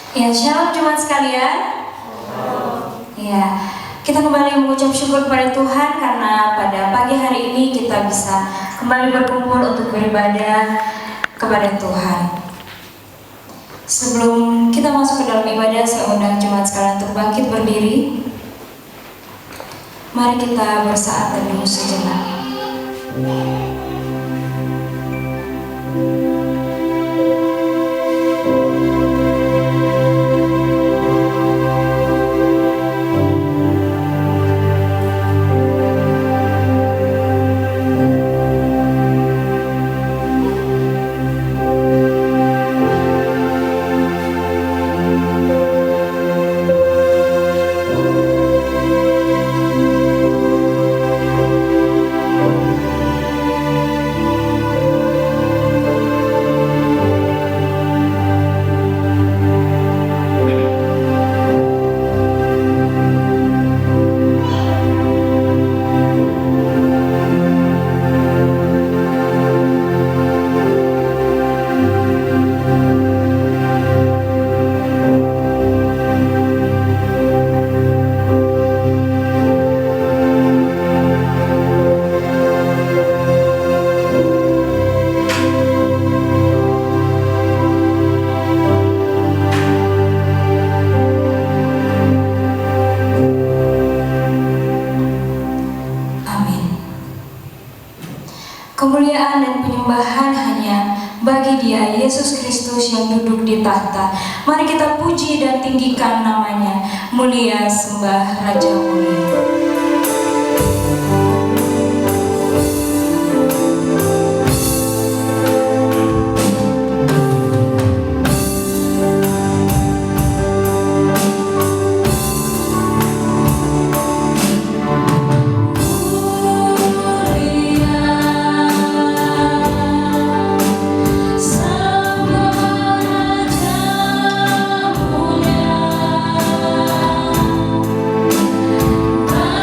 Ya, shalom jemaat sekalian. Ya, kita kembali mengucap syukur kepada Tuhan karena pada pagi hari ini kita bisa kembali berkumpul untuk beribadah kepada Tuhan. Sebelum kita masuk ke dalam ibadah, saya undang jemaat sekalian untuk bangkit berdiri. Mari kita bersaat teduh sejenak. Kemuliaan dan penyembahan hanya bagi Dia, Yesus Kristus yang duduk di tahta. Mari kita puji dan tinggikan namanya. Mulia sembah Raja mulia. Bye.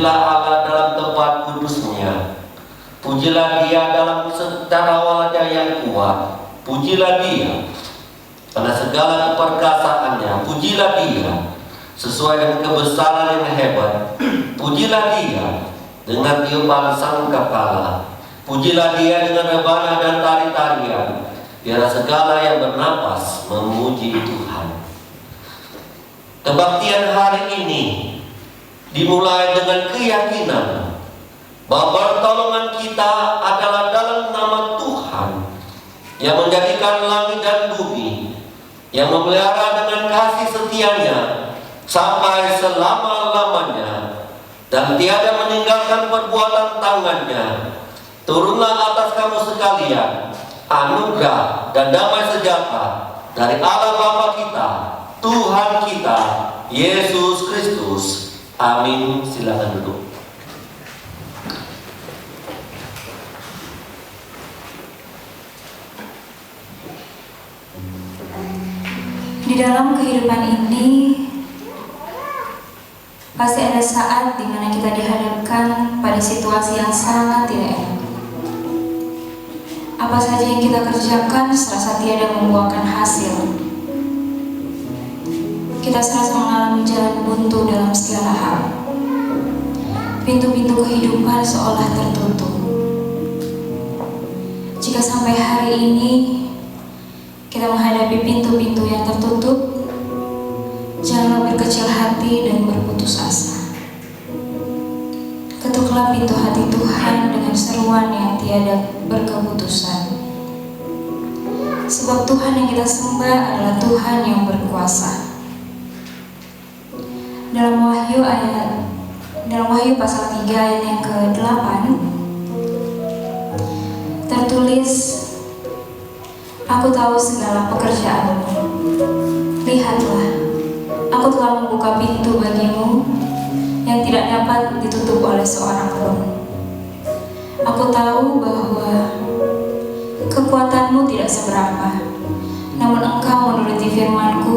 Pujilah Allah dalam tempat kudusnya. Pujilah Dia dalam cakrawalanya yang kuat. Pujilah Dia pada segala keperkasaannya. Pujilah Dia sesuai dengan kebesaran yang hebat. Pujilah Dia dengan tiupan sangkakala. Pujilah Dia dengan rebana dan tari-tarian. Biarlah segala yang bernapas memuji Tuhan. Kebaktian hari ini dimulai dengan keyakinan bahwa pertolongan kita adalah dalam nama Tuhan yang menjadikan langit dan bumi, yang memelihara dengan kasih setianya sampai selama-lamanya, dan tiada meninggalkan perbuatan tangannya. Turunlah atas kamu sekalian anugerah dan damai sejahtera dari Allah Bapa kita, Tuhan kita, Yesus Kristus. Amin. Silakan duduk. Di dalam kehidupan ini pasti ada saat di mana kita dihadapkan pada situasi yang sangat tidak enak. Apa saja yang kita kerjakan serasa tiada membuahkan hasil. Kita serasa mengalami jalan buntu dalam segala hal. Pintu-pintu kehidupan seolah tertutup. Jika sampai hari ini kita menghadapi pintu-pintu yang tertutup, janganlah berkecil hati dan berputus asa. Ketuklah pintu hati Tuhan dengan seruan yang tiada berkeputusan. Sebab Tuhan yang kita sembah adalah Tuhan yang berkuasa. Dalam Wahyu pasal 3 ayat yang ke-8 tertulis, "Aku tahu segala pekerjaanmu. Lihatlah, aku telah membuka pintu bagimu yang tidak dapat ditutup oleh seorang pun. Aku tahu bahwa kekuatanmu tidak seberapa, namun engkau menuruti firman-Ku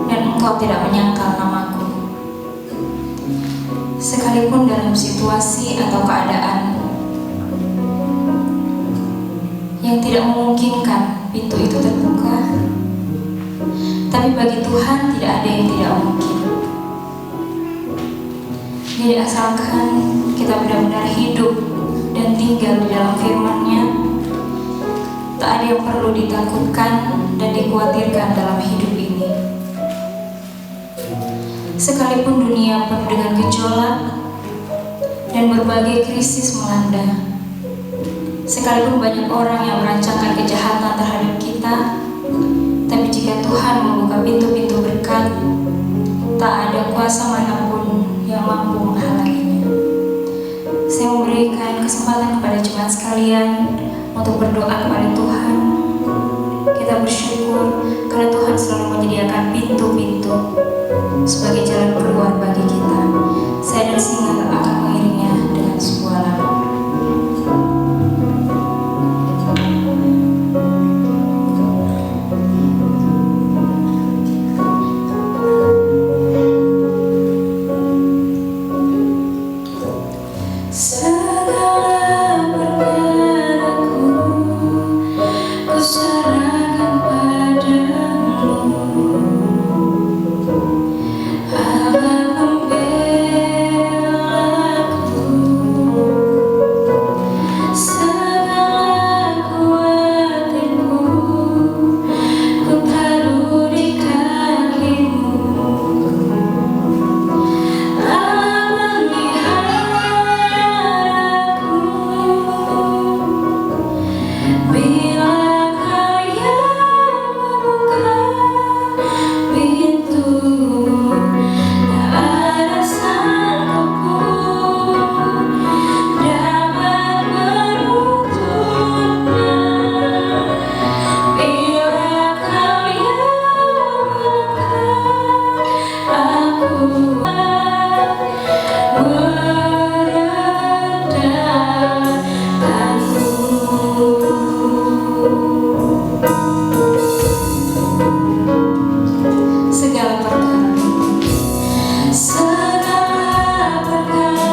dan engkau tidak menyangkal nama-Ku. Sekalipun dalam situasi atau keadaan yang tidak memungkinkan pintu itu terbuka, tapi bagi Tuhan tidak ada yang tidak mungkin. Jadi asalkan kita benar-benar hidup dan tinggal di dalam firman-Nya, tak ada yang perlu ditakutkan dan dikhawatirkan dalam hidup ini. Sekalipun dunia penuh dengan gejolak dan berbagai krisis melanda, sekalipun banyak orang yang merancangkan kejahatan terhadap kita, tapi jika Tuhan membuka pintu-pintu berkat, tak ada kuasa manapun yang mampu menghalanginya. Saya memberikan kesempatan kepada jemaat sekalian untuk berdoa kepada Tuhan. Kita bersyukur karena Tuhan selalu menyediakan pintu-pintu sebagai jalan keluar bagi kita. Saya dan Singa akan mengiringnya dengan sebuah lagu. Segala perkara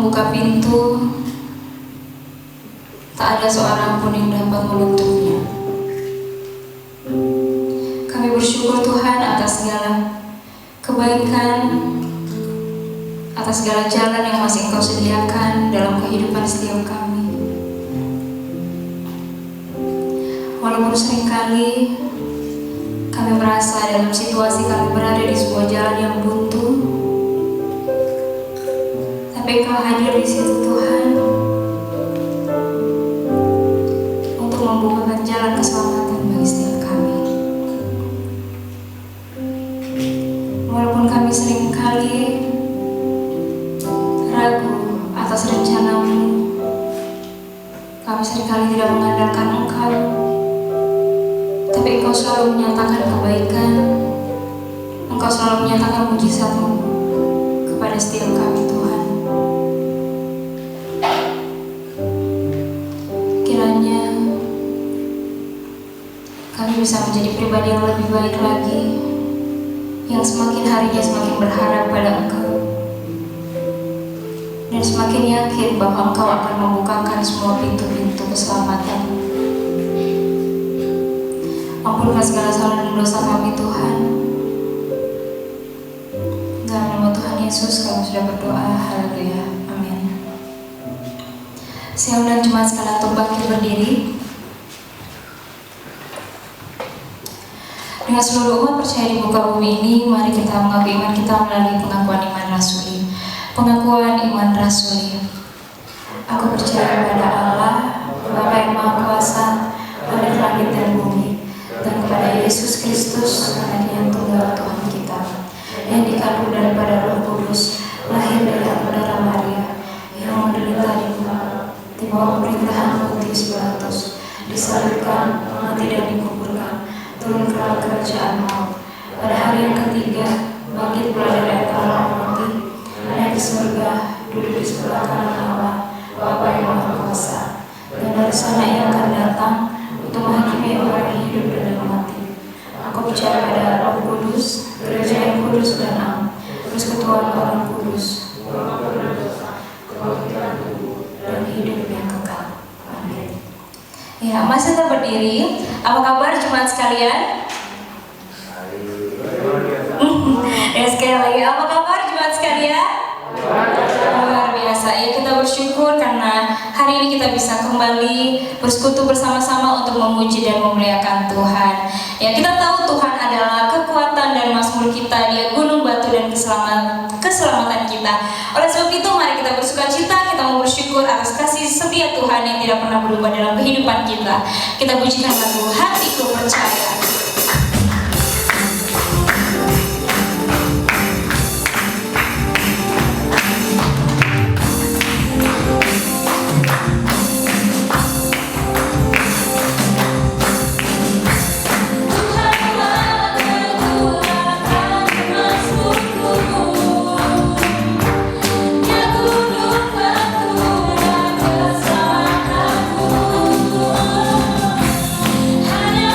membuka pintu, tak ada seorang pun yang dapat menutupnya. Kami bersyukur Tuhan atas segala kebaikan, atas segala jalan yang masih Engkau sediakan dalam kehidupan setiap kami. Walaupun seringkali kami merasa dalam situasi kami berada di sebuah jalan yang buntu, tapi Engkau hadir di situ Tuhan untuk membukakan jalan keselamatan bagi setiap kami. Walaupun kami seringkali ragu atas rencana-Mu, kami seringkali tidak mengandalkan Engkau, tapi Engkau selalu menyatakan kebaikan, Engkau selalu menyatakan mujizat-Mu kepada setiap kami Tuhan. Kiranya kami bisa menjadi pribadi yang lebih baik lagi, yang semakin harinya semakin berharap pada Engkau, dan semakin yakin bahwa Engkau akan membukakan semua pintu-pintu keselamatan. Ampunkan segala salah dan dosa kami Tuhan. Dalam nama Tuhan Yesus kami sudah berdoa. Haleluya. Amin. Saya undang jemaat sekalian untuk bangkit berdiri. Dengan seluruh umat percaya di muka bumi ini, mari kita mengaku iman kita melalui pengakuan iman rasuli. Pengakuan iman rasuli. Aku percaya kepada Allah, Bapa yang Maha Kuasa, pada langit dan bumi, dan kepada Yesus Kristus, Anak yang tunggal Tuhan kita, yang dikandung daripada Roh Kudus, lahir dari darah Maria, yang menderita di bawah pemerintahan Pontius Pilatus, disalibkan, mati dan dikuburkan, turun ke dalam kerajaan maut, pada hari yang ketiga bangkit pula dari antara orang mati, naik ke surga, duduk di sebelah kanan Allah, Bapa yang Maha Kuasa, dan dari sana Ia akan datang untuk menghakimi orang yang hidup dan yang mati. Aku percaya pada Roh Kudus, gereja yang kudus dan am, persekutuan orang kudus, dan hidup yang kekal. Amin. Ya, masih tetap berdiri. Apa kabar jemaat sekalian? Ya, sekali lagi, apa kabar jemaat sekalian? Luar biasa. Ya, kita bersyukur karena hari ini kita bisa kembali bersekutu bersama-sama untuk memuji dan memuliakan Tuhan. Ya, kita tahu Tuhan adalah kekuatan dan mazmur kita, Dia gunung batu dan keselamatan kita. Oleh sebab itu mari kita bersukacita, kita mau bersyukur atas kasih setia Tuhan yang tidak pernah berubah dalam kehidupan kita. Kita pujikan lagu Hatiku Percaya. Hanya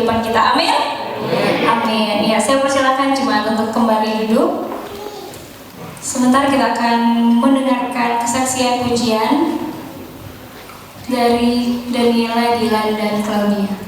kehidupan kita. Amin. Amin. Ya, saya persilakan jemaat untuk kembali duduk. Sebentar kita akan mendengarkan kesaksian pujian dari Daniela, Dilan, dan Claudia.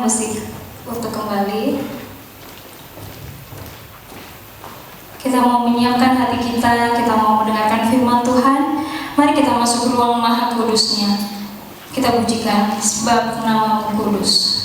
silakan musik untuk kembali. Kita mau menyiapkan hati kita mau mendengarkan firman Tuhan. Mari kita masuk ke ruang Maha Kudusnya. Kita pujikan sebab nama-Mu kudus.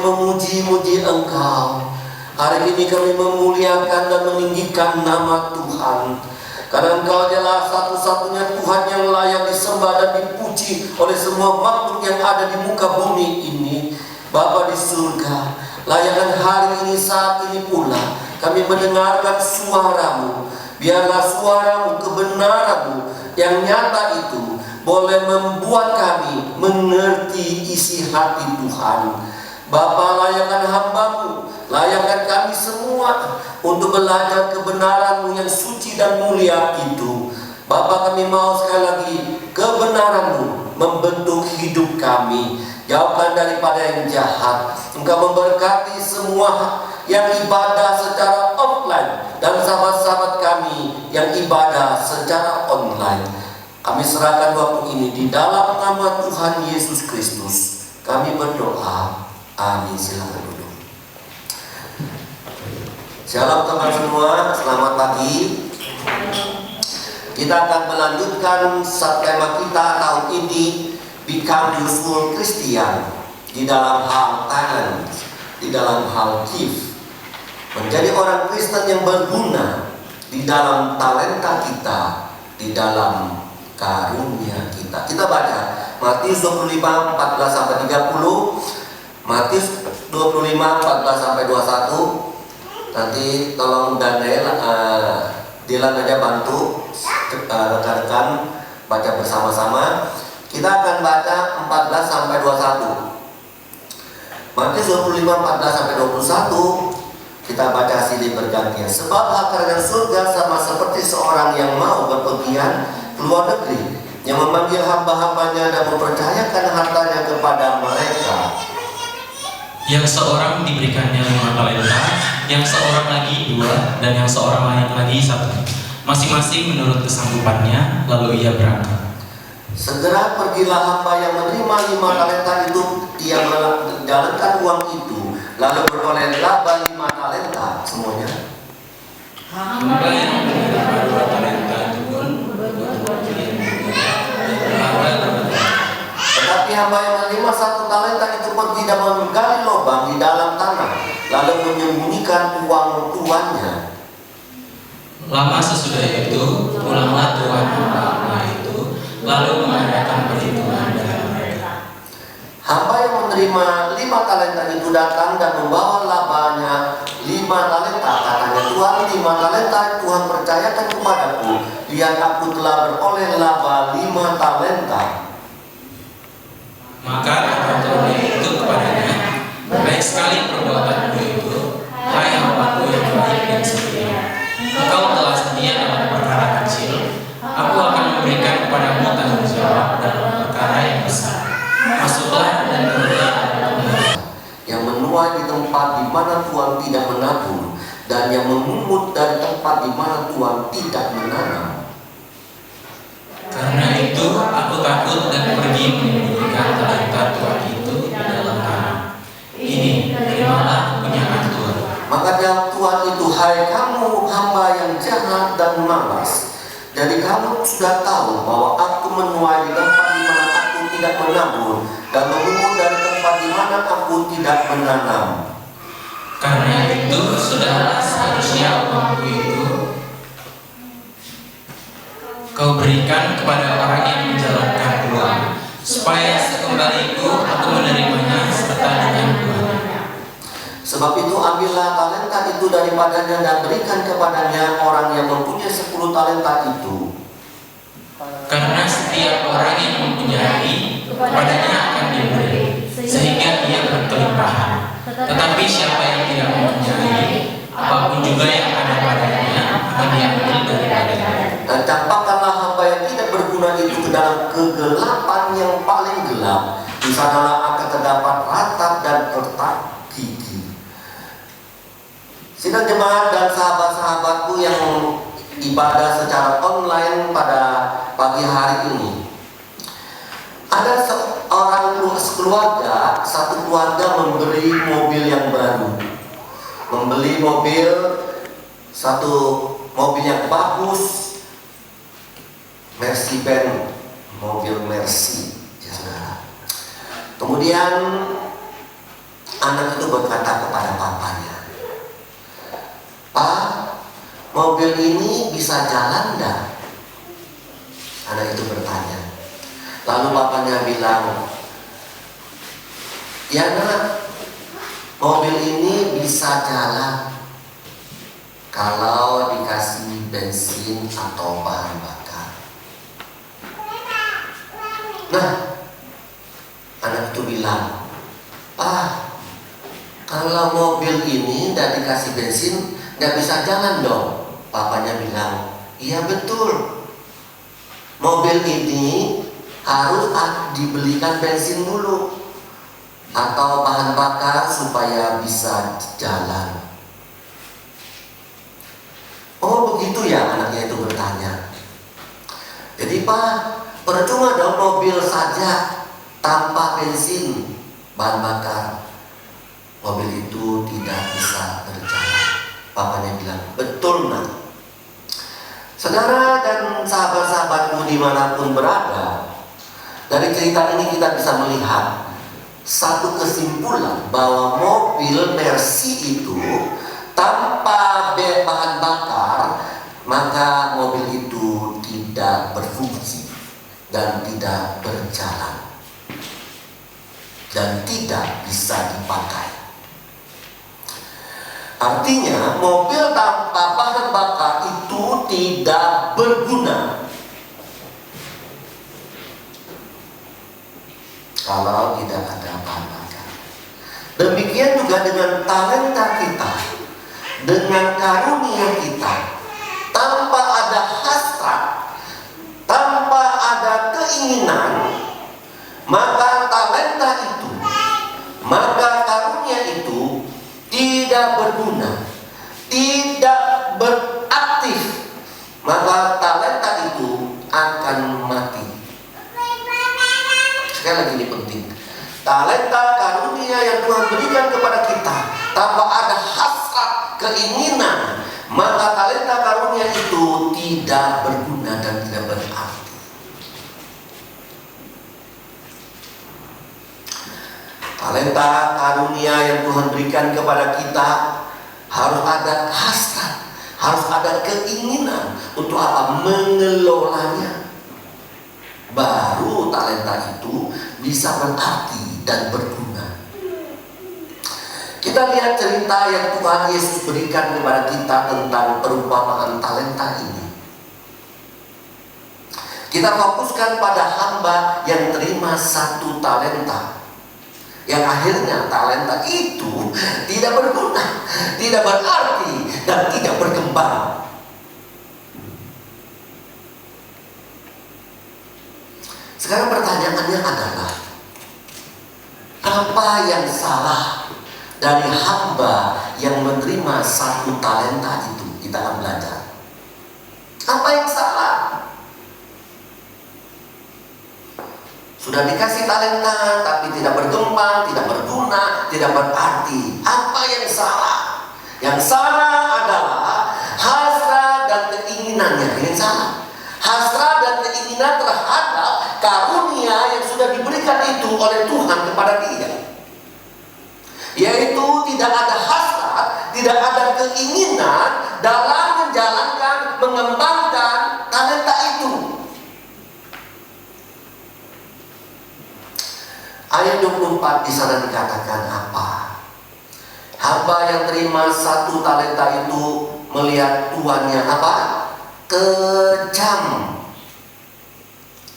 memuji-muji Engkau. Hari ini kami memuliakan dan meninggikan nama Tuhan, karena Engkau adalah satu-satunya Tuhan yang layak disembah dan dipuji oleh semua makhluk yang ada di muka bumi ini. Bapa di surga, Layakan hari ini, saat ini pula kami mendengarkan suara-Mu. Biarlah suara-Mu, kebenaran-Mu yang nyata itu boleh membuat kami mengerti isi hati Tuhan. Bapa, layakan hamba-Mu, layakan kami semua untuk belajar kebenaran-Mu yang suci dan mulia itu. Bapa, kami mau sekali lagi kebenaran-Mu membentuk hidup kami. Jauhkan daripada yang jahat. Engkau memberkati semua yang ibadah secara offline dan sahabat-sahabat kami yang ibadah secara online. Kami serahkan waktu ini di dalam nama Tuhan Yesus Kristus. Kami berdoa. Amin. Silakan duduk. Shalom teman semua, selamat pagi. Kita akan melanjutkan tema kita tahun ini, Become Useful Christian, di dalam hal talent, di dalam hal gift. Menjadi orang Kristen yang berguna di dalam talenta kita, di dalam karunia kita. Kita baca Matius 25, 14-30, Matius 25, 14-21. Nanti tolong Daniel, Dilan aja bantu rekan-rekan baca bersama-sama. Kita akan baca 14-21. Matius 25, 14-21. Kita baca silih bergantian. Sebab hak kerajaan surga sama seperti seorang yang mau berpergian ke luar negeri, yang memanggil hamba-hambanya dan mempercayakan hartanya kepada mereka. Yang seorang diberikannya 5 talenta, yang seorang lagi 2, dan yang seorang lain lagi 1, masing-masing menurut kesanggupannya. Lalu ia berangkat. Segera pergilah hamba yang menerima 5 talenta itu. Ia menjalankan uang itu, lalu beroleh laba 5 talenta. Semuanya. Hamba yang menerima 2 talenta itu pun Tetapi hamba yang menerima 1 talenta itu pergi dan menggali lubang di dalam tanah, lalu menyembunyikan uang tuannya. Lama sesudah itu, pulanglah tuan hamba itu, lalu mengadakan perhitungan dengan mereka. Hamba yang menerima 5 talenta itu datang dan membawa labanya 5 talenta. Katanya, Tuhan, 5 talenta Tuhan percayakan kepadaku. Lihat, aku telah beroleh laba 5 talenta. Maka kata tuannya itu kepadanya, baik sekali perbuatanmu itu, hai hambaku yang baik dan setia. Engkau telah setia dalam perkara kecil, aku akan memberikan kepadamu tanggung jawab dalam perkara yang besar. Masuklah dan beroleh Yang menuai di tempat di mana Tuhan tidak menabur, dan yang memungut dari tempat di mana Tuhan tidak menanam. Karena itu aku takut dan pergi menyembunyikan talenta Tuhan itu di dalam tanah. Ini terimalah kepunyaan Tuhan. Maka jawab Tuhan itu, hai kamu hamba yang jahat dan malas. Jadi kamu sudah tahu bahwa aku menuai di tempat di mana aku tidak menabur, dan memungut dari tempat di mana aku tidak menanam. Karena itu sudahlah seharusnya uangku itu kau berikan kepada orang yang menjalankan uang, supaya sekembaliku aku menerimanya serta dengan uangnya. Sebab itu ambillah talenta itu daripadanya dan berikan kepadanya orang yang mempunyai 10 talenta itu. Karena setiap orang yang mempunyai, kepadanya akan diberi, sehingga dia berkelimpahan. Tetapi siapa yang tidak mempunyai, apapun juga yang ada padanya akan diambil daripadanya. Dan campakkanlah hamba yang tidak berguna itu ke dalam kegelapan yang paling gelap. Di sanalah akan terdapat ratap dan retak gigi. Sidang jemaat dan sahabat-sahabatku yang ibadah secara online pada pagi hari ini, ada satu keluarga membeli mobil yang baru, membeli satu mobil yang bagus, Mercy-Benz, mobil Mercy, ya saudara. Kemudian anak itu berkata kepada papanya, "Pak, mobil ini bisa jalan enggak?" Anak itu bertanya. Lalu bapaknya bilang, "Ya nak, mobil ini bisa jalan kalau dikasih bensin atau bahan bakar. Nah, anak itu bilang, "Pak, kalau mobil ini tidak dikasih bensin, nggak bisa jalan dong." Papanya bilang, "Iya betul. Mobil ini harus dibelikan bensin dulu atau bahan bakar supaya bisa jalan." "Oh begitu ya?" anaknya itu bertanya. "Jadi Pak, percuma dong mobil saja tanpa bensin bahan bakar. Mobil itu tidak bisa berjalan." Papanya bilang, "Betul nak." Saudara dan sahabat-sahabatku dimanapun berada, dari cerita ini kita bisa melihat satu kesimpulan bahwa mobil Mercy itu tanpa bahan bakar, maka mobil itu tidak berfungsi dan tidak berjalan dan tidak bisa dipakai. Artinya mobil tanpa bahan bakar itu tidak berguna kalau tidak ada bahan bakar. Demikian juga dengan talenta kita, dengan karunia kita, tanpa ada hasrat, tanpa ada keinginan, maka talenta itu, maka karunia itu tidak berguna, tidak beraktif, maka talenta itu akan mati. Sekali lagi ini penting. Talenta karunia yang Tuhan berikan kepada kita tanpa ada hasrat, keinginan, maka talenta karunia itu tidak berguna dan tidak berarti. Talenta karunia yang Tuhan berikan kepada kita harus ada hasrat, harus ada keinginan untuk apa? Mengelolanya. Baru talenta itu bisa berarti dan berguna. Kita lihat cerita yang Tuhan Yesus berikan kepada kita tentang perumpamaan talenta ini. Kita fokuskan pada hamba yang terima 1 talenta, yang akhirnya talenta itu tidak berguna, tidak berarti, dan tidak berkembang. Sekarang pertanyaannya adalah, apa yang salah dari hamba yang menerima 1 talenta itu? Kita akan belajar. Apa yang salah? Sudah dikasih talenta tapi tidak berkembang, tidak berguna, tidak berarti. Apa yang salah? Yang salah adalah hasrat dan keinginannya. Ini salah. Hasrat dan keinginan terhadap karunia yang sudah diberikan itu oleh Tuhan kepada dia, yaitu tidak ada hasrat, tidak ada keinginan dalam menjalankan, mengembangkan talenta itu. Ayat 24 di sana dikatakan apa? Hamba yang terima 1 talenta itu melihat tuannya apa? Kejam.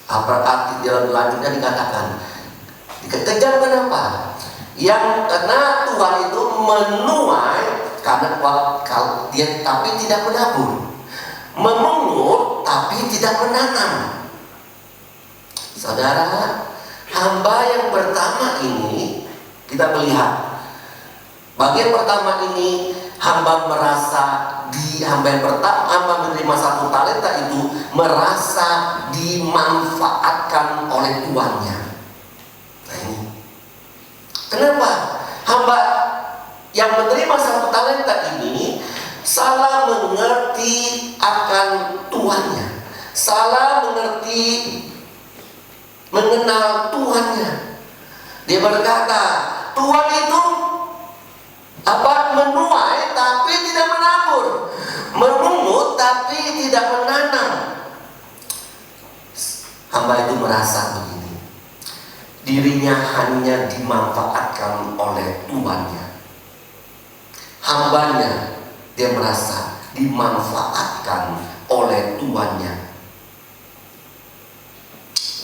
Apa arti dalam lanjutnya dikatakan? Kejam kenapa? Karena Tuhan itu menuai karena kalau dia tapi tidak menabur, memungut tapi tidak menanam. Saudara, hamba yang pertama ini kita melihat bagian pertama ini, hamba merasa hamba yang pertama, hamba menerima 1 talenta itu merasa dimanfaatkan oleh tuannya. Nah ini kenapa hamba yang menerima 1 talenta ini salah mengerti akan tuannya, salah mengerti mengenal Tuhannya. Dia berkata, Tuhan itu menuai tapi tidak menabur, memungut tapi tidak menanam. Hamba itu merasa begini, dirinya hanya dimanfaatkan oleh tuannya. hambanya, dia merasa dimanfaatkan oleh tuannya.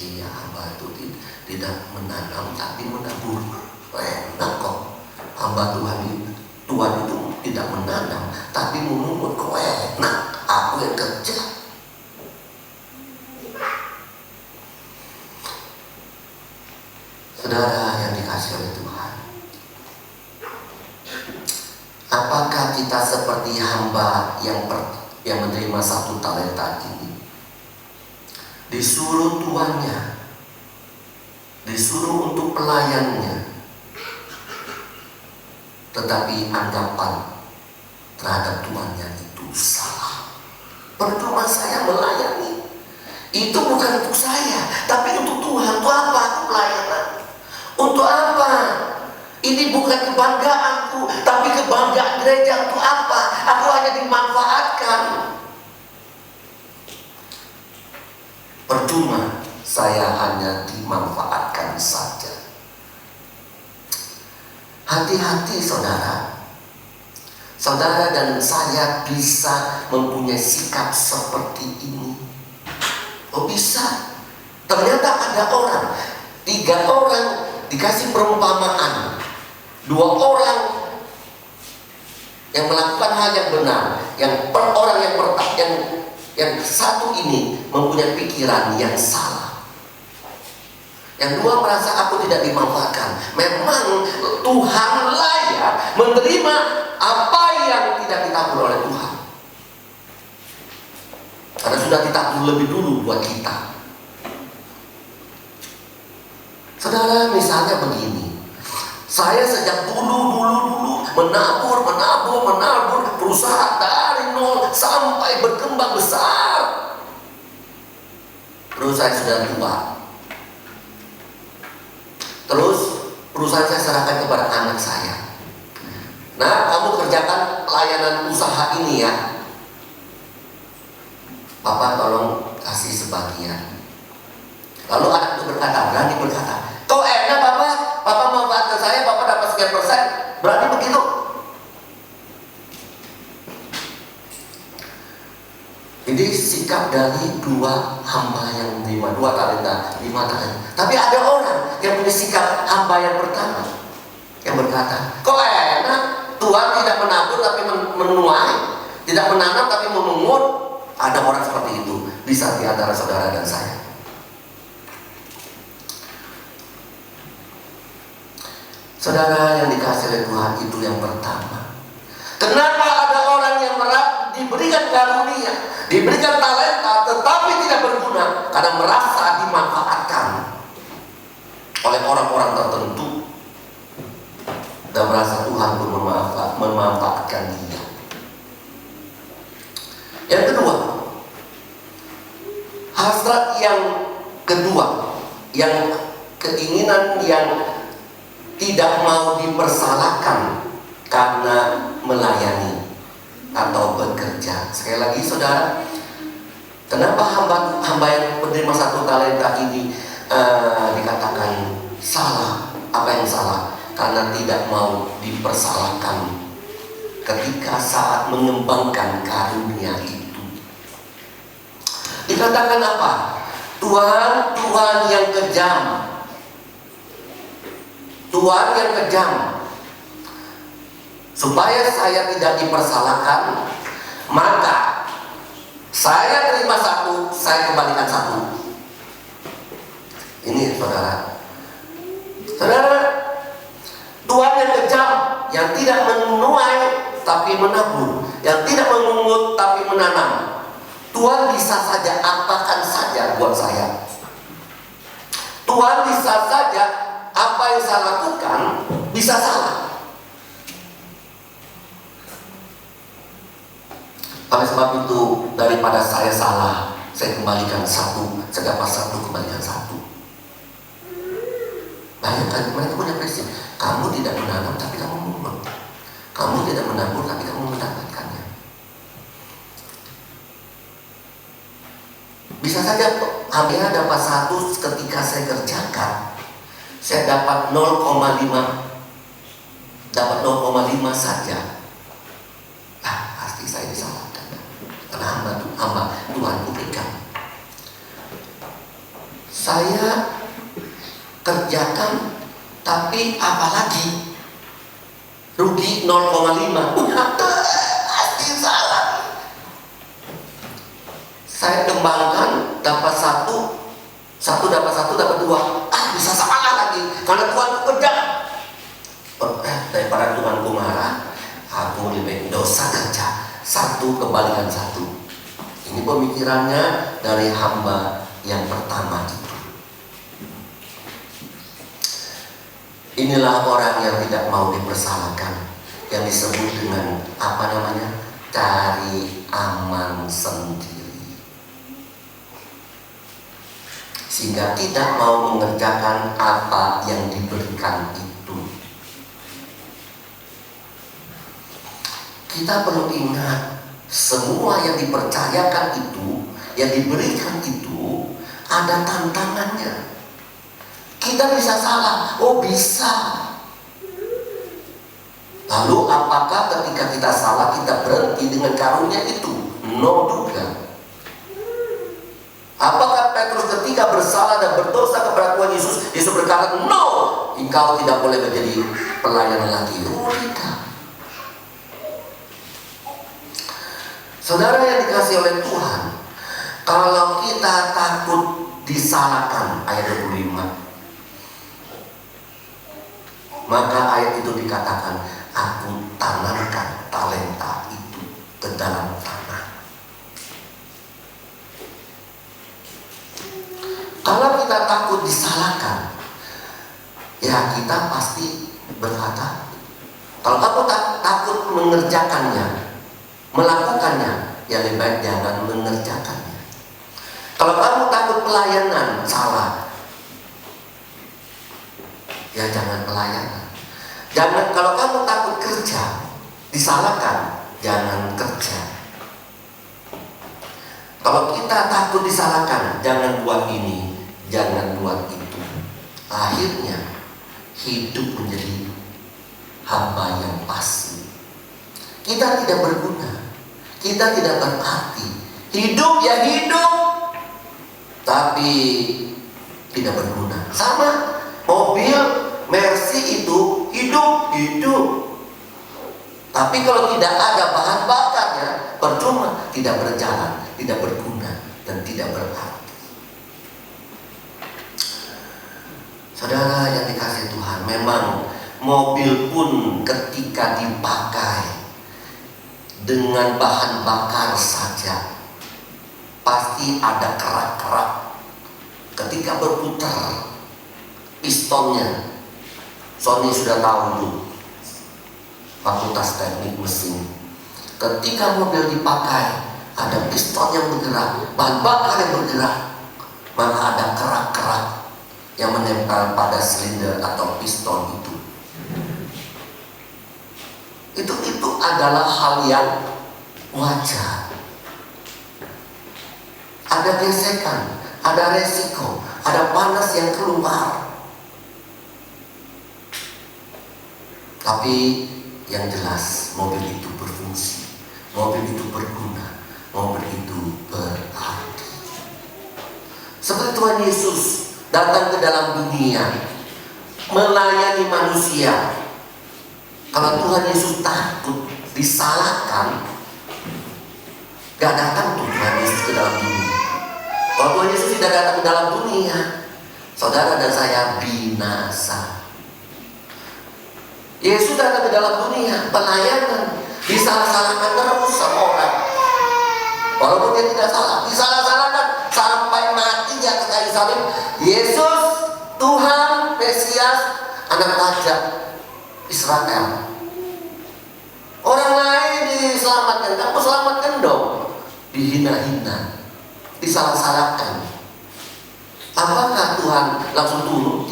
Iya, hamba itu tidak menanam tapi menabur. Enak kok. Hamba Tuhan itu tidak menanam tapi memungut. Kok enak, aku yang kerja. Saudara yang dikasihi oleh Tuhan, apakah kita seperti hamba yang menerima 1 talenta ini? Disuruh tuannya, disuruh untuk pelayannya, tetapi anggapan terhadap tuannya itu salah. Percuma saya melayani, itu bukan untuk saya, tapi untuk Tuhan. Untuk apa aku pelayanan? Untuk apa? Ini bukan kebanggaanku, tapi kebanggaan gereja. Untuk apa? Aku hanya dimanfaatkan. Percuma saya hanya dimanfaatkan saja. Hati-hati saudara. Saudara dan saya bisa mempunyai sikap seperti ini. Oh bisa. Ternyata ada orang, 3 orang dikasih perumpamaan. 2 orang yang melakukan hal yang benar, yang satu ini mempunyai pikiran yang salah. Yang 2 merasa aku tidak dimanfaatkan. Memang Tuhan layak menerima apa yang tidak ditabur oleh Tuhan, karena sudah ditabur lebih dulu buat kita. Saudara, misalnya begini, saya sejak dulu menabur perusahaan dari nol sampai berkembang besar. Perusahaan sudah tua. Terus perusahaan saya serahkan kepada anak saya. Nah, kamu kerjakan layanan usaha ini ya. Papa tolong kasih sebagian. Lalu anak itu berani berkata, kok enak Papa manfaatkan saya, Papa dapat sekian persen. Berani begitu? Ini sikap dari 2 hamba yang menerima 2 talenta, 5 talenta. Tapi ada orang yang punya sikap hamba yang pertama, yang berkata, kok enak, Tuhan tidak menabur tapi menuai, tidak menanam tapi memungut. Ada orang seperti itu di antara saudara dan saya. Saudara yang dikasihi oleh Tuhan, itu yang pertama. Kenapa ada orang yang diberikan karunia, diberikan talenta, tetapi tidak berguna? Karena merasa dimanfaatkan oleh orang-orang tertentu dan merasa Tuhan pun memanfaatkan dia. Yang kedua, hasrat yang kedua, yang keinginan yang tidak mau dipersalahkan karena melayani atau bekerja. Sekali lagi saudara, kenapa hamba yang menerima 1 talenta ini dikatakan salah? Apa yang salah? Karena tidak mau dipersalahkan ketika saat mengembangkan karunia itu. Dikatakan apa? Tuhan yang kejam. Tuhan yang kejam. Supaya saya tidak dipersalahkan, maka saya terima 1, saya kembalikan 1. Ini saudara. Saudara, Tuhan yang kejam, yang tidak menuai tapi menabur, yang tidak memungut tapi menanam. Tuhan bisa saja apakan saja buat saya. Tuhan bisa saja apa yang saya lakukan bisa salah. Oleh sebab itu, daripada saya salah, saya kembalikan 1, saya dapat 1, kembalikan 1. Bayangkan, mereka punya prinsip. Kamu tidak menanam tapi kamu memungut. Kamu tidak menabur tapi kamu mendapatkannya. Bisa saja Amira dapat 1 ketika saya kerjakan, saya dapat 0,5 saja. sekali saya disalahkan. Karena hamba Tuhan berikan. Saya kerjakan, tapi apalagi rugi 0,5. Pasti salah. Saya kembangkan dapat satu dapat 2. Bisa salah lagi karena Tuhan kerja. Daripada Tuhan marah, aku lebih dosa kerja. 1 kembalikan 1. Ini pemikirannya dari hamba yang pertama itu. Inilah orang yang tidak mau dipersalahkan, yang disebut dengan cari aman sendiri, sehingga tidak mau mengerjakan apa yang diberikan itu. Kita perlu ingat, semua yang dipercayakan itu, yang diberikan itu, ada tantangannya. Kita bisa salah, bisa. Lalu apakah ketika kita salah kita berhenti dengan karunia itu? No juga. Apakah Petrus ketika bersalah dan berdosa kepada Tuhan Yesus, Yesus berkata, no, engkau tidak boleh menjadi pelayan lagi. Tidak. Saudara yang dikasihi oleh Tuhan, kalau kita takut disalahkan, ayat 25, maka ayat itu dikatakan, aku tanamkan talenta itu ke dalam tanah. Kalau kita takut disalahkan, ya kita pasti berkata, kalau kamu takut mengerjakannya, melakukannya, ya lebih baik jangan mengerjakannya. Kalau kamu takut pelayanan salah, ya jangan pelayanan. Jangan, kalau kamu takut kerja disalahkan, jangan kerja. Kalau kita takut disalahkan, jangan buat ini, jangan buat itu. Akhirnya hidup menjadi hamba yang pasif. Kita tidak berguna, kita tidak berarti. Hidup ya hidup, tapi tidak berguna. Sama mobil Mercy itu hidup, tapi kalau tidak ada bahan bakarnya, percuma, tidak berjalan, tidak berguna, dan tidak berarti. Saudara yang dikasihi Tuhan, memang mobil pun ketika dipakai dengan bahan bakar saja, pasti ada kerak-kerak. Ketika berputar pistonnya, Sony sudah tahu dulu, fakultas teknik mesin. Ketika mobil dipakai, ada piston yang bergerak, bahan bakar yang bergerak, maka ada kerak-kerak yang menempel pada silinder atau piston itu. Itu adalah hal yang wajar. Ada gesekan, ada resiko, ada panas yang keluar. Tapi yang jelas mobil itu berfungsi, mobil itu berguna, mobil itu berarti. Seperti Tuhan Yesus datang ke dalam dunia melayani manusia. Kalau Tuhan Yesus takut disalahkan, gak datang tuh Tuhan Yesus ke dalam dunia. Kalau Tuhan Yesus tidak datang ke dalam dunia, saudara dan saya binasa. Yesus datang ke dalam dunia, pelayanan, disalah-salahkan terus sama orang. Walaupun dia tidak salah, disalah-salahkan sampai mati di atas kayu salib. Yesus, Tuhan, Mesias, anak raja Israel. Orang lain diselamatkan, kamu selamatkan dong. Dihina-hina, disalah-salahkan. Apakah Tuhan langsung turun?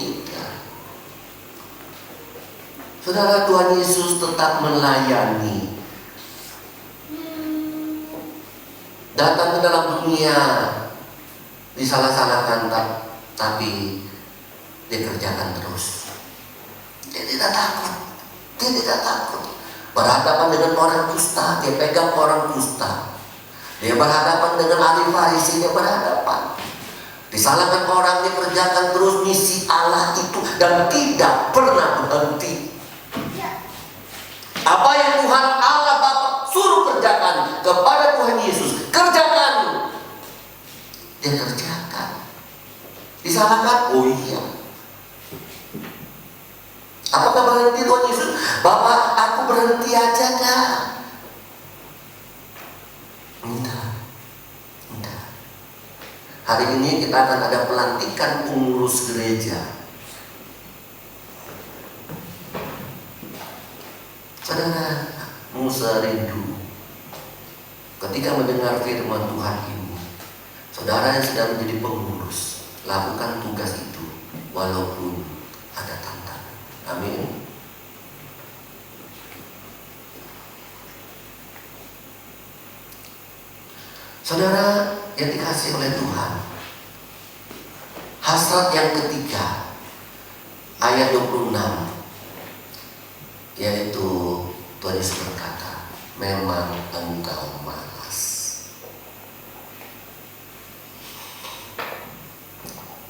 Saudara, Tuhan Yesus tetap melayani. Datang ke dalam dunia, disalah-salahkan, tapi dia kerjakan terus. Dia tidak takut. berhadapan dengan orang kusta, dia pegang orang kusta. Dia berhadapan dengan ahli Farisi, dia berhadapan. Disalahkan orang, dia kerjakan terus misi Allah itu dan tidak pernah berhenti. Apa yang Tuhan Allah Bapa suruh kerjakan kepada Tuhan Yesus, kerjakan. Dia kerjakan. Disalahkan, oh iya. Apakah berhenti Tuhan Yesus? Bapak, aku berhenti aja dah. Enggak. Hari ini kita akan ada pelantikan pengurus gereja. Saudara, Musa rindu ketika mendengar firman Tuhan ini. Saudara yang sedang menjadi pengurus, lakukan tugas itu walaupun ada tantangan. Amin. Saudara yang dikasihi oleh Tuhan, hasrat yang ketiga, ayat 26, yaitu Tuhan Yesus berkata, memang engkau malas.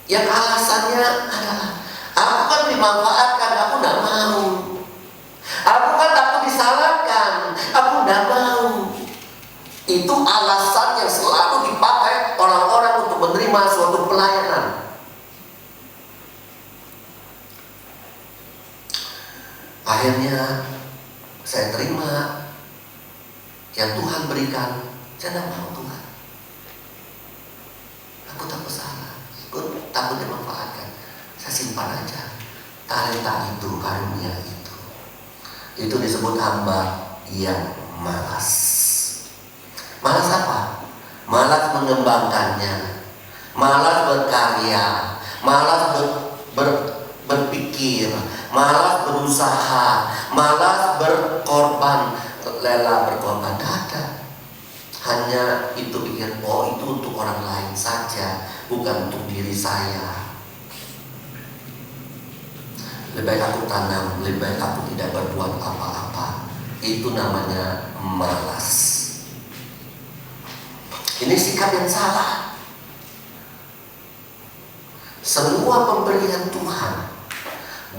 Yang alasannya adalah, aku kan dimanfaatkan, aku tidak mau. Aku kan takut disalahkan, aku tidak mau. Itu alasan yang selalu dipakai orang-orang untuk menerima suatu pelayanan. Akhirnya saya terima yang Tuhan berikan. Saya tidak mau Tuhan. Aku takut salah, aku takut dimanfaatkan. Saya simpan aja talenta itu, karunia itu. Itu disebut hamba yang malas. Malas apa? Malas mengembangkannya, malas berkarya, malas berpikir, malas berusaha, malas berkorban, rela berkorban. Ada. Hanya itu pikir, oh itu untuk orang lain saja, bukan untuk diri saya. Lebih baik aku tanam, lebih baik aku tidak berbuat apa-apa. Itu namanya malas. Ini sikap yang salah. Semua pemberian Tuhan,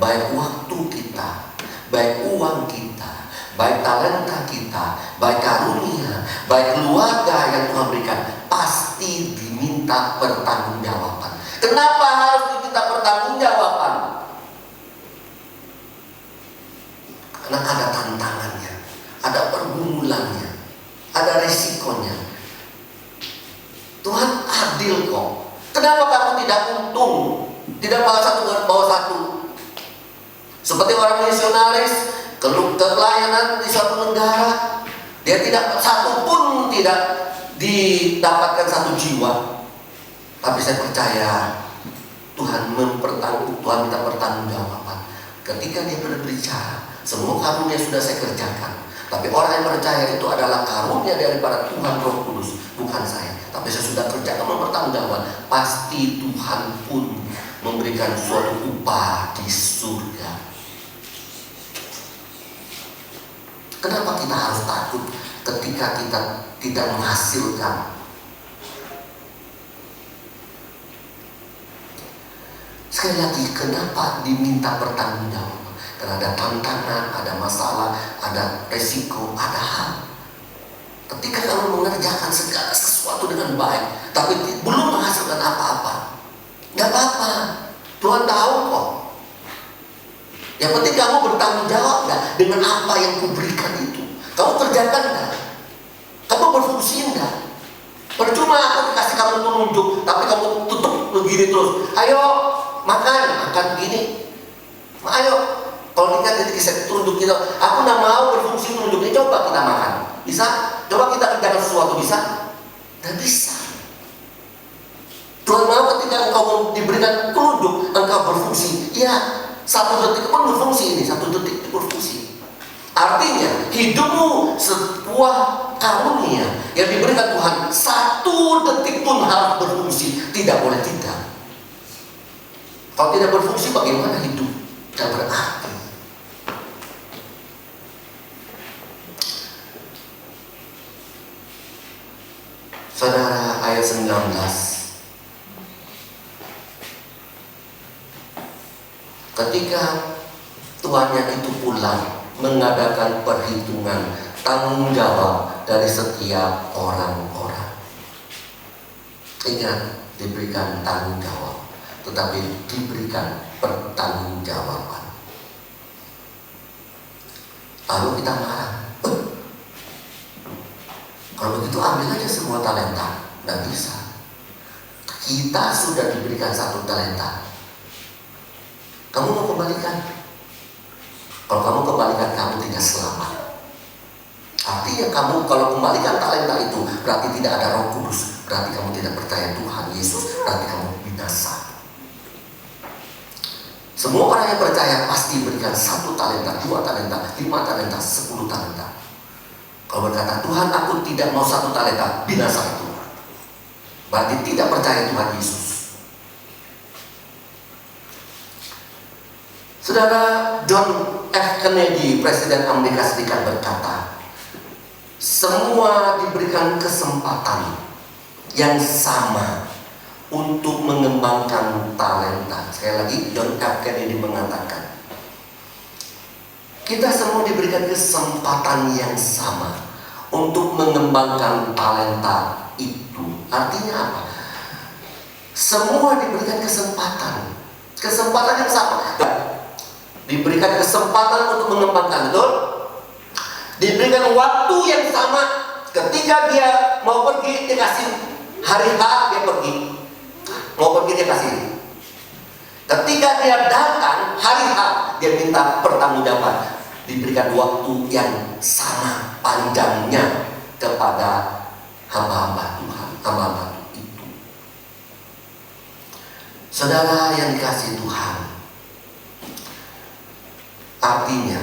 baik waktu kita, baik uang kita, baik talenta kita, baik karunia, baik keluarga yang Tuhan berikan, pasti diminta pertanggungjawaban. Kenapa harus diminta pertanggungjawaban? Karena ada tantangannya, ada pergumulannya, ada resikonya. Tuhan adil kok. Kenapa kamu tidak untung? Tidak bawa satu bawa satu. Seperti orang misionaris ke pelayanan di suatu negara, dia tidak satu pun tidak didapatkan satu jiwa. Tapi saya percaya Tuhan Tuhan minta pertanggungjawaban. Ketika dia berbicara, semua karunia sudah saya kerjakan. Tapi orang yang percaya itu adalah karunia daripada Tuhan Roh Kudus, bukan saya. Tapi saya sudah kerjakan mempertanggungjawabkan. Pasti Tuhan pun memberikan suatu upah di surga. Kenapa kita harus takut ketika kita tidak menghasilkan? Sekali lagi, kenapa diminta pertanggungjawaban? Karena ada tantangan, ada masalah, ada resiko, ada hal. Ketika kamu mengerjakan segala sesuatu dengan baik, tapi belum menghasilkan apa-apa, nggak apa-apa. Tuhan tahu kok. Yang penting kamu bertanggung jawab nggak dengan apa yang kuberikan itu. Kamu kerjakan nggak? Kamu berfungsi nggak? Percuma aku dikasih kamu tunjuk, tapi kamu tutup begini terus. Ayo makan begini. Ayo. Kalau kita jadi tunjuk kita, aku nggak mau berfungsi tunjuknya. Coba kita makan, bisa? Coba kita kerjakan sesuatu, bisa? Nggak bisa. Tuhan mau ketika engkau diberikan telunjuk, engkau berfungsi. Ya, 1 detik pun berfungsi ini, 1 detik berfungsi. Artinya hidupmu sebuah karunia yang diberikan Tuhan. 1 detik pun harus berfungsi, tidak boleh tidak. Kalau tidak berfungsi, bagaimana hidup? Tidak berarti. ayat 19. Ketika tuannya itu pulang mengadakan perhitungan tanggung jawab dari setiap orang-orang. Ingat, diberikan tanggung jawab, tetapi diberikan pertanggungjawaban. Lalu kita marah, kalau begitu ambil aja semua talenta. Nggak bisa. Kita sudah diberikan 1 talenta. Kamu mau kembalikan? Kalau kamu kembalikan, kamu tidak selamat. Artinya kamu kalau kembalikan talenta itu berarti tidak ada Roh Kudus, berarti kamu tidak percaya Tuhan Yesus, berarti kamu binasa. Semua orang yang percaya pasti berikan 1 talenta, 2 talenta, 5 talenta, 10 talenta. Kalau berkata, Tuhan aku tidak mau 1 talenta, binasa itu. Berarti tidak percaya Tuhan Yesus. Saudara, John F. Kennedy, Presiden Amerika Serikat berkata, semua diberikan kesempatan yang sama untuk mengembangkan talenta. Sekali lagi, John F. Kennedy mengatakan, kita semua diberikan kesempatan yang sama untuk mengembangkan talenta itu. Artinya apa? Semua diberikan kesempatan yang sama. Diberikan kesempatan untuk mengembangkan, betul? Diberikan waktu yang sama. Ketika dia mau pergi, dia kasih hari H, dia pergi. Mau pergi, dia kasih. Ketika dia datang hari H, dia minta pertanggungjawaban. Diberikan waktu yang sama panjangnya kepada hamba-hamba Tuhan, hamba-hamba itu. Saudara yang dikasihi Tuhan, artinya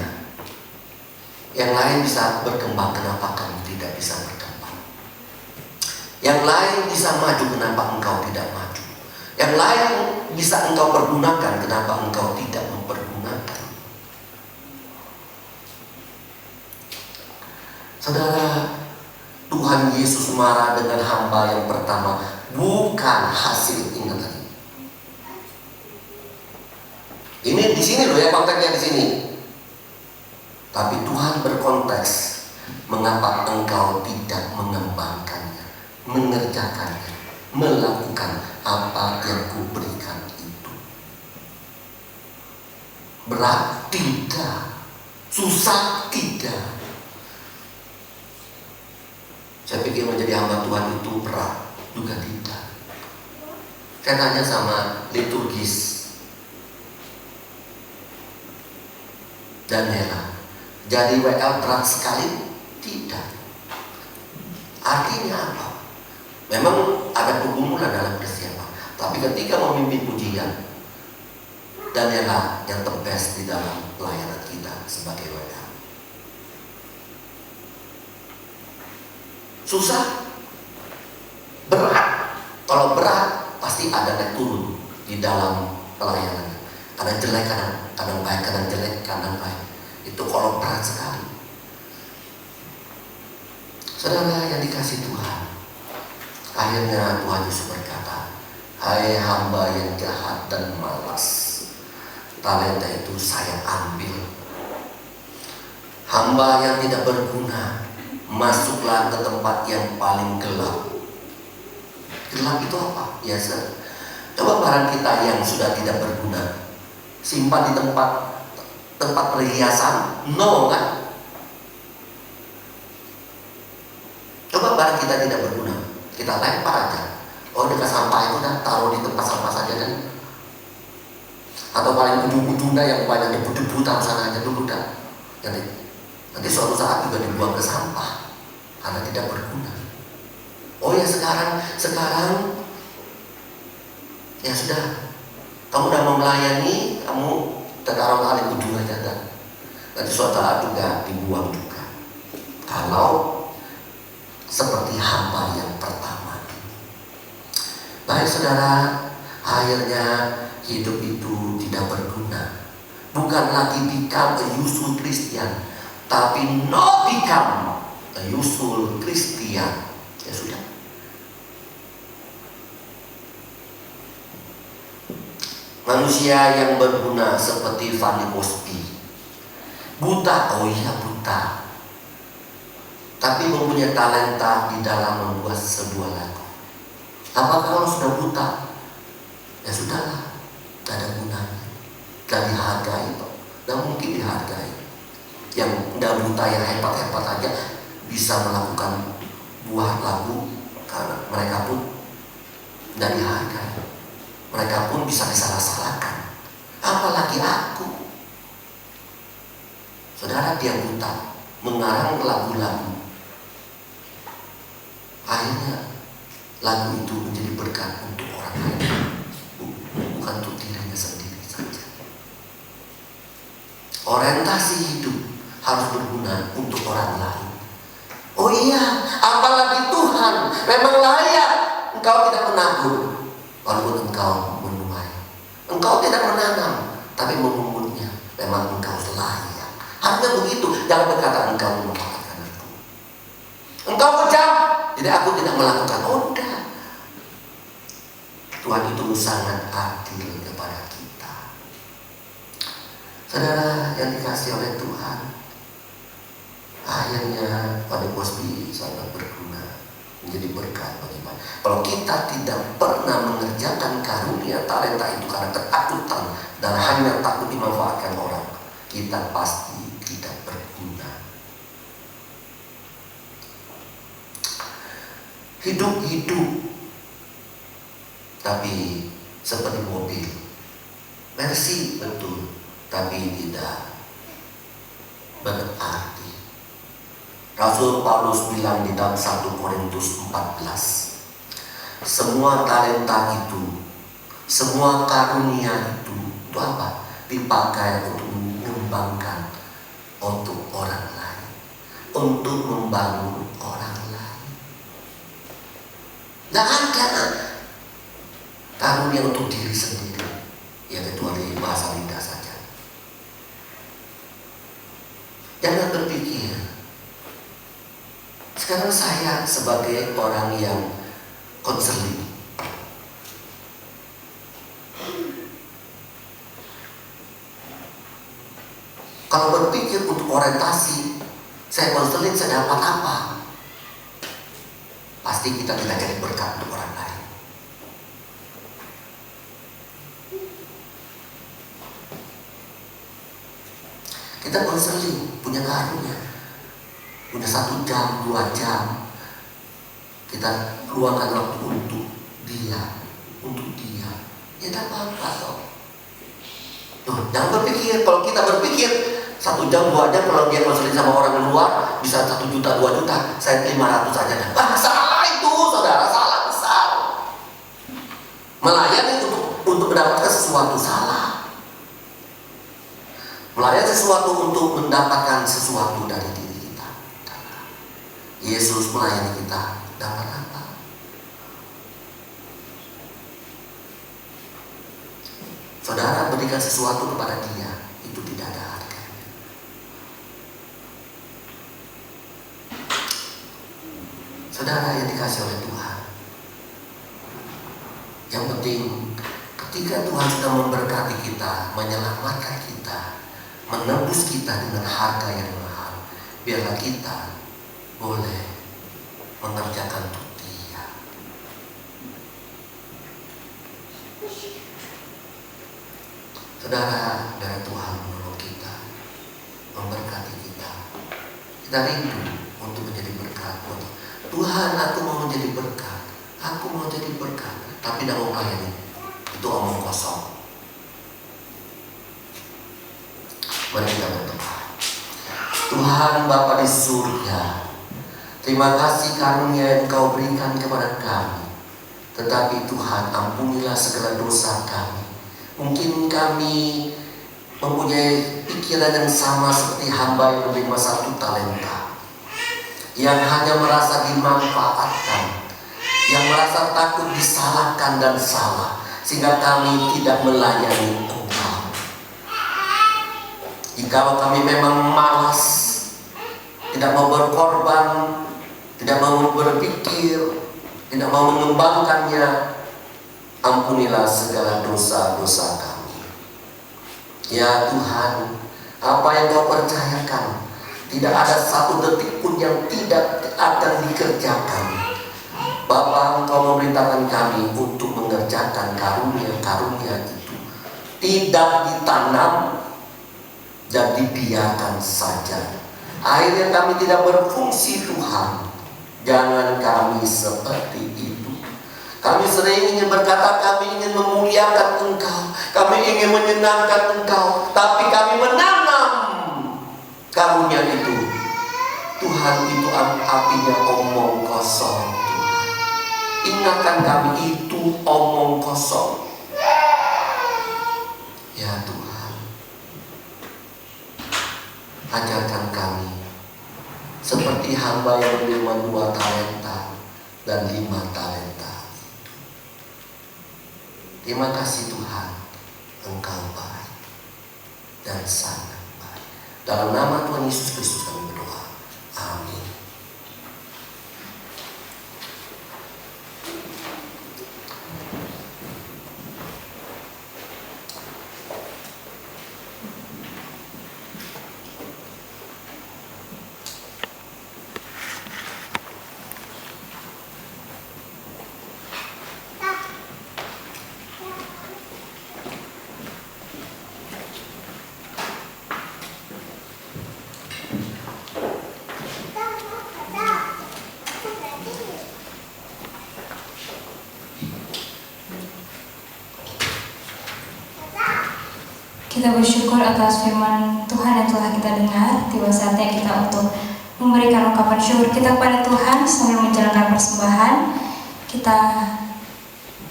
yang lain bisa berkembang, kenapa kamu tidak bisa berkembang? Yang lain bisa maju, kenapa engkau tidak maju? Yang lain bisa engkau pergunakan, kenapa engkau tidak mempergunakan? Saudara, Tuhan Yesus marah dengan hamba yang pertama, bukan hasil. Ingat lagi. Ini di sini loh ya, konteksnya di sini. Tapi Tuhan berkonteks, mengapa engkau tidak mengembangkannya, mengerjakannya, melakukan apa yang kuberikan itu. Berat? Tidak. Susah? Tidak. Saya pikir menjadi hamba Tuhan itu berat, juga tidak. Saya tanya sama liturgis Daniela, jadi WL berat sekali? Tidak. Artinya apa? Memang ada pergumulan dalam persiapan, tapi ketika memimpin pujian, Daniela yang terbest di dalam pelayanan kita sebagai WL. Susah? Berat? Kalau berat pasti ada naik turun di dalam pelayanan. Kadang jelek, kadang baik, kadang jelek, kadang baik. Itu kalau berat sekali. Saudara yang dikasihi Tuhan, akhirnya Tuhan Yesus berkata, hai hamba yang jahat dan malas, talenta itu saya ambil. Hamba yang tidak berguna, masuklah ke tempat yang paling gelap. Gelap itu apa? Biasa. Coba barang kita yang sudah tidak berguna, simpan di tempat perhiasan, no kan? Coba barang kita tidak berguna, kita lempar aja. Oh, dekat sampah itu dah, taruh di tempat sampah saja kan? Atau paling ujung-ujungnya yang banyak debu-debu, taruh sana aja dulu dah. Nanti suatu saat juga dibuang ke sampah karena tidak berguna. Oh ya, sekarang ya sudah, kamu udah mau melayani, kamu taruh kali ujung aja dah. Nanti suatu saat juga dibuang juga. Kalau seperti hamba yang pertama. Baik saudara, akhirnya hidup itu tidak berguna. Bukan lagi become a useful Christian, tapi not become a useful Christian. Ya sudah. Manusia yang berguna seperti Fanny Crosby. Buta, oh iya buta, tapi mempunyai talenta di dalam membuat sebuah lagu. Apakah kalau sudah buta? Ya sudahlah, tidak ada gunanya, tidak dihargai, tidak mungkin dihargai. Yang tidak buta, yang hebat-hebat aja bisa melakukan buah lagu, karena mereka pun tidak dihargai. Mereka pun bisa disalah-salahkan. Apalagi aku. Saudara, dia buta, mengarang lagu-lagu. Akhirnya lagu itu menjadi berkat untuk orang lain, bukan untuk dirinya sendiri saja. Orientasi hidup harus berguna untuk orang lain. Oh iya, apalagi Tuhan memang layak engkau tidak menabur, walaupun engkau menuai. Engkau tidak menanam, tapi memunggutnya. Memang engkau layak. Harusnya begitu. Jangan berkata engkau memanfaatkan aku. Engkau kejam, jadi aku tidak melakukan. Oh enggak. Tuhan itu sangat adil kepada kita. Saudara yang dikasihi oleh Tuhan, akhirnya Fanny Crosby sangat berguna, menjadi berkat bagi kita. Kalau kita tidak pernah mengerjakan karunia talenta itu karena ketakutan dan hanya takut dimanfaatkan orang, kita pasti tidak berguna. Hidup tapi seperti mobil, versi betul tapi tidak berarti. Rasul Paulus bilang di dalam 1 Korintus 14, semua talenta itu, semua karunia itu apa? Dipakai untuk mengembangkan untuk orang lain, untuk membangun orang lain. Tidak ada karunia untuk diri sendiri, ya kecuali bahasa lidah saja. Jangan berpikir, sekarang saya sebagai orang yang konseling, kalau berpikir untuk orientasi, saya konseling, saya dapat apa? Pasti kita tidak jadi berkat untuk orang lain. Kita konseling, punya karunia, punya 1 jam, 2 jam, kita luangkan waktu untuk dia, ya tidak apa-apa toh. Jangan berpikir, kalau kita berpikir 1 jam, 2 jam, kalau dia konseling sama orang luar bisa 1 juta, 2 juta, saya 500 saja. Salah itu, saudara, salah besar. Melayani untuk mendapatkan sesuatu salah. Melayani sesuatu untuk mendapatkan sesuatu dari diri kita. Yesus melayani kita dapat apa? Saudara berikan sesuatu kepada dia, itu tidak ada harganya. Saudara yang dikasihi oleh Tuhan, yang penting ketika Tuhan sudah memberkati kita, menyelamatkan kita, menebus kita dengan harga yang mahal, biarlah kita boleh mengerjakan untuk Dia. Saudara, dari Tuhan menolong kita, memberkati kita. Kita rindu untuk menjadi berkat. Tuhan, aku mau menjadi berkat, aku mau jadi berkat, tapi tidak mau melayani. Itu omong kosong. Mari kita berdoa. Tuhan Bapa di surga, terima kasih karunia yang Engkau berikan kepada kami. Tetapi Tuhan, ampunilah segala dosa kami. Mungkin kami mempunyai pikiran yang sama seperti hamba yang menerima 1 talenta, yang hanya merasa dimanfaatkan, yang merasa takut disalahkan dan salah, sehingga kami tidak melayani Engkau. Jika kami memang malas, tidak mau berkorban, tidak mau berpikir, tidak mau mengembangkannya, ampunilah segala dosa-dosa kami. Ya Tuhan, apa yang Kau percayakan, tidak ada satu detik pun yang tidak akan dikerjakan. Bapa, Engkau memerintahkan kami untuk mengerjakan karunia-karunia itu. Tidak ditanam dan dibiarkan saja. Akhirnya kami tidak berfungsi Tuhan. Jangan kami seperti itu. Kami sering ingin berkata, kami ingin memuliakan Engkau, kami ingin menyenangkan Engkau, tapi kami menanam karunia itu. Tuhan, itu artinya omong kosong. Tuhan, ingatkan kami, itu omong kosong. Ya Tuhan, ajarkan kami seperti hamba yang menerima 2 talenta dan 5 talenta. Terima kasih Tuhan, Engkau baik dan sangat baik. Dalam nama Tuhan Yesus Kristus kami berdoa. Amin. Kita bersyukur atas firman Tuhan yang telah kita dengar. Tiba saatnya kita untuk memberikan ungkapan syukur kita kepada Tuhan sambil menjalankan persembahan. Kita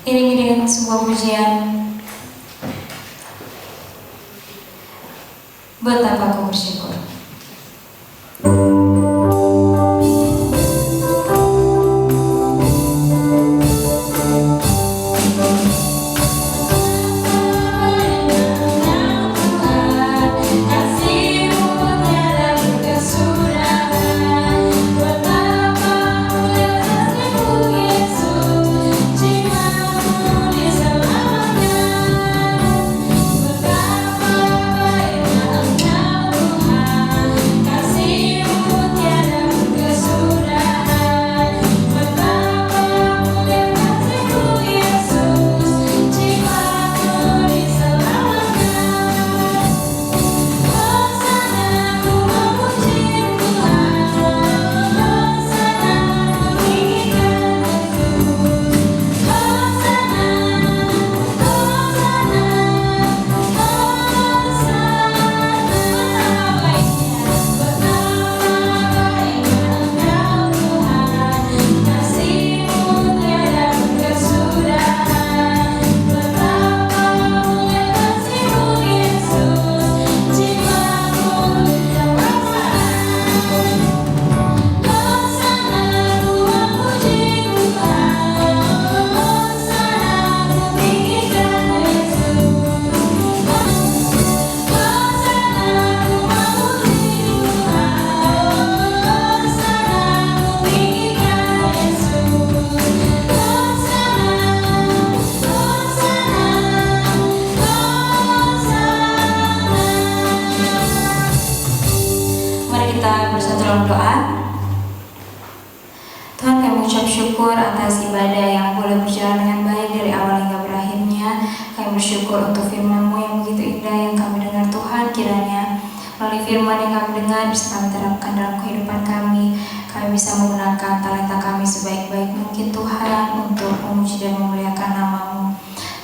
iringi dengan sebuah pujian, Betapa Ku Bersyukur. Syukur atas ibadah yang boleh berjalan dengan baik dari awal hingga berakhirnya. Kami bersyukur untuk firman-Mu yang begitu indah yang kami dengar Tuhan. Kiranya melalui firman yang kami dengar bisa kami terapkan dalam kehidupan kami. Kami bisa menggunakan talenta kami sebaik-baik mungkin Tuhan untuk memuji dan memuliakan nama-Mu.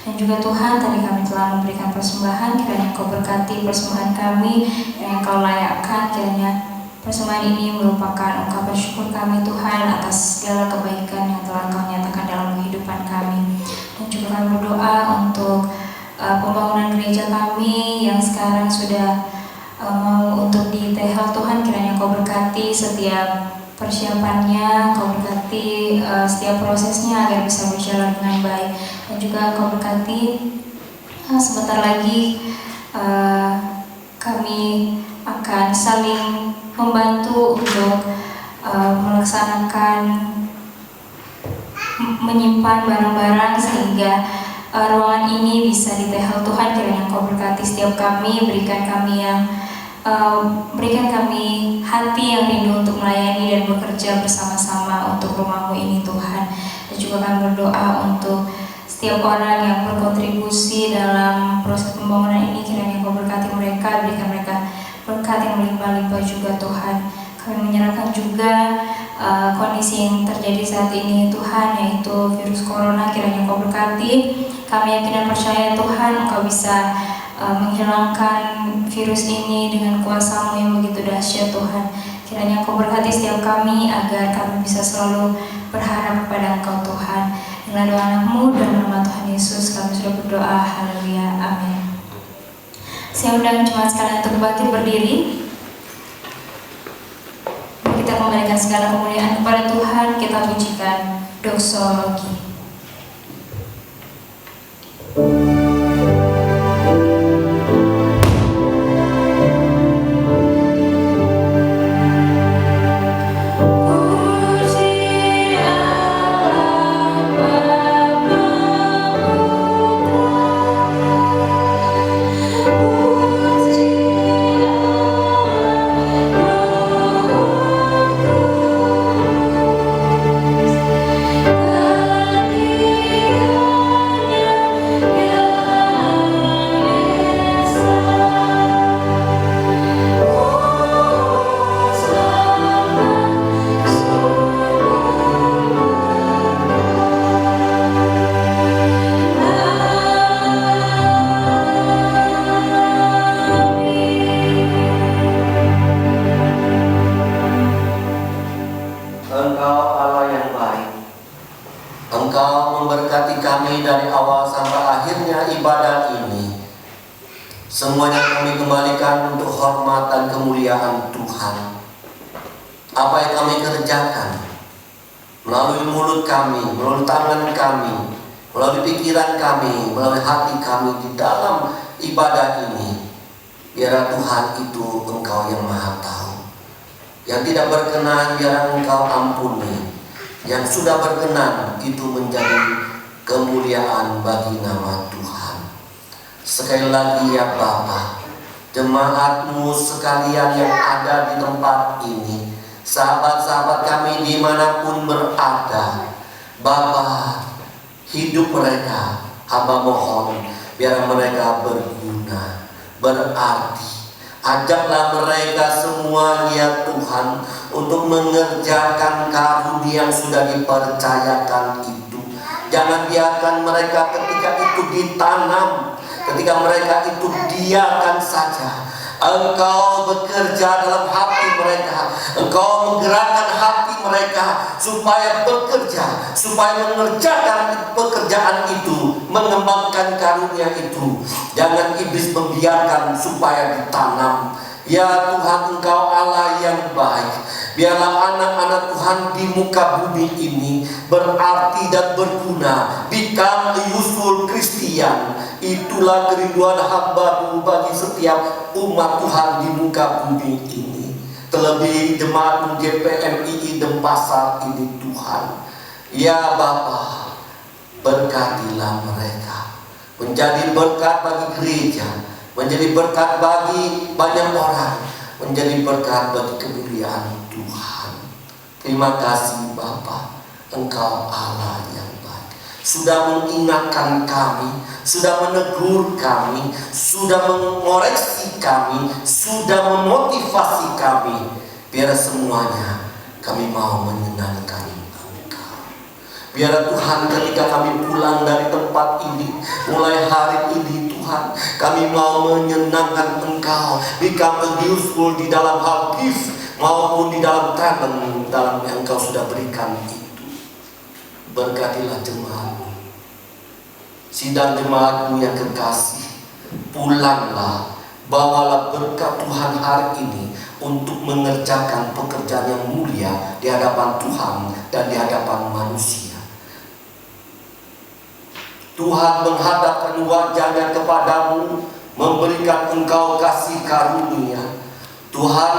Dan juga Tuhan, tadi kami telah memberikan persembahan. Kiranya Kau berkati persembahan kami yang Kau layakkan. Kiranya persembahan ini merupakan ungkapan syukur kami Tuhan atas segala kebaikan yang telah Kau nyatakan dalam kehidupan kami. Dan juga kami berdoa untuk pembangunan gereja kami yang sekarang sudah mau untuk ditehel Tuhan. Kiranya Kau berkati setiap persiapannya, Kau berkati setiap prosesnya agar bisa berjalan dengan baik. Dan juga Kau berkati sebentar lagi kami akan saling membantu untuk menyimpan barang-barang sehingga ruangan ini bisa ditehel Tuhan. Kiranya Engkau berkati setiap kami, berikan kami hati yang rindu untuk melayani dan bekerja bersama-sama untuk rumah-Mu ini Tuhan. Dan juga kami berdoa untuk setiap orang yang berkontribusi dalam proses pembangunan ini. Kiranya Engkau berkati mereka, berikan mereka berkat yang melimpah-limpah juga Tuhan. Kami menyerahkan juga kondisi yang terjadi saat ini Tuhan, yaitu virus corona. Kiranya Engkau berkati. Kami yakin dan percaya Tuhan, Engkau bisa menghilangkan virus ini dengan kuasa-Mu yang begitu dahsyat Tuhan. Kiranya Engkau berkati setiap kami agar kami bisa selalu berharap kepada Engkau Tuhan. Inilah doa anak-Mu, dalam nama Tuhan Yesus kami sudah berdoa. Haleluya, amin. Saya undang jemaat sekalian untuk bangkit berdiri. Kita kembalikan segala kemuliaan kepada Tuhan. Kita pujikan doksologi. Semuanya kami kembalikan untuk hormat dan kemuliaan Tuhan. Apa yang kami kerjakan melalui mulut kami, melalui tangan kami, melalui pikiran kami, melalui hati kami di dalam ibadah ini, biar Tuhan itu Engkau yang Maha Tahu. Yang tidak berkenan biar Engkau ampuni. Yang sudah berkenan itu menjadi kemuliaan bagi nama Tuhan. Sekali lagi ya Bapa, jemaat-Mu sekalian yang ada di tempat ini, sahabat-sahabat kami dimanapun berada, Bapa, hidup mereka, hamba mohon biar mereka berguna, berarti. Ajaklah mereka semua ya Tuhan untuk mengerjakan karunia yang sudah dipercayakan itu. Jangan biarkan mereka ketika itu ditanam, ketika mereka itu diakan saja. Engkau bekerja dalam hati mereka, Engkau menggerakkan hati mereka supaya bekerja, supaya mengerjakan pekerjaan itu, mengembangkan karunia itu. Jangan iblis membiarkan supaya ditanam. Ya Tuhan, Engkau Allah yang baik. Biarlah anak-anak Tuhan di muka bumi ini berarti dan berguna, become useful Christian. Itulah kerinduan hamba-Mu bagi setiap umat Tuhan di muka bumi ini. Terlebih jemaat GPMII Denpasar ini Tuhan. Ya Bapa, berkatilah mereka, menjadi berkat bagi gereja, menjadi berkat bagi banyak orang, menjadi berkat bagi kemuliaan Tuhan. Terima kasih Bapa, Engkau Allah yang baik. Sudah mengingatkan kami, sudah menegur kami, sudah mengoreksi kami, sudah memotivasi kami. Biar semuanya kami mau menyenangkan Engkau. Biar Tuhan ketika kami pulang dari tempat ini, mulai hari ini Tuhan, kami mau menyenangkan Engkau, become useful di dalam hal gift maupun di dalam talent dalam yang Engkau sudah berikan itu. Berkatilah jemaat-Mu, sidang jemaat-Mu yang kekasih. Pulanglah, bawalah berkat Tuhan hari ini untuk mengerjakan pekerjaan yang mulia di hadapan Tuhan dan di hadapan manusia. Tuhan menghadapkan wajah-Nya kepadamu, memberikan engkau kasih karunia. Tuhan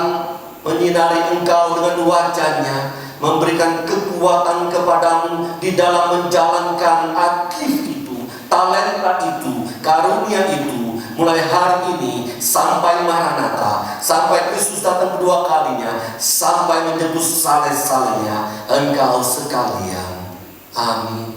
menyinari engkau dengan wajah-Nya, memberikan kekuatan kepadamu di dalam menjalankan aktif itu, talenta itu, karunia itu, mulai hari ini sampai Maranatha, sampai Kristus datang kedua kalinya, sampai menjemput saleh-salehnya, engkau sekalian. Amin.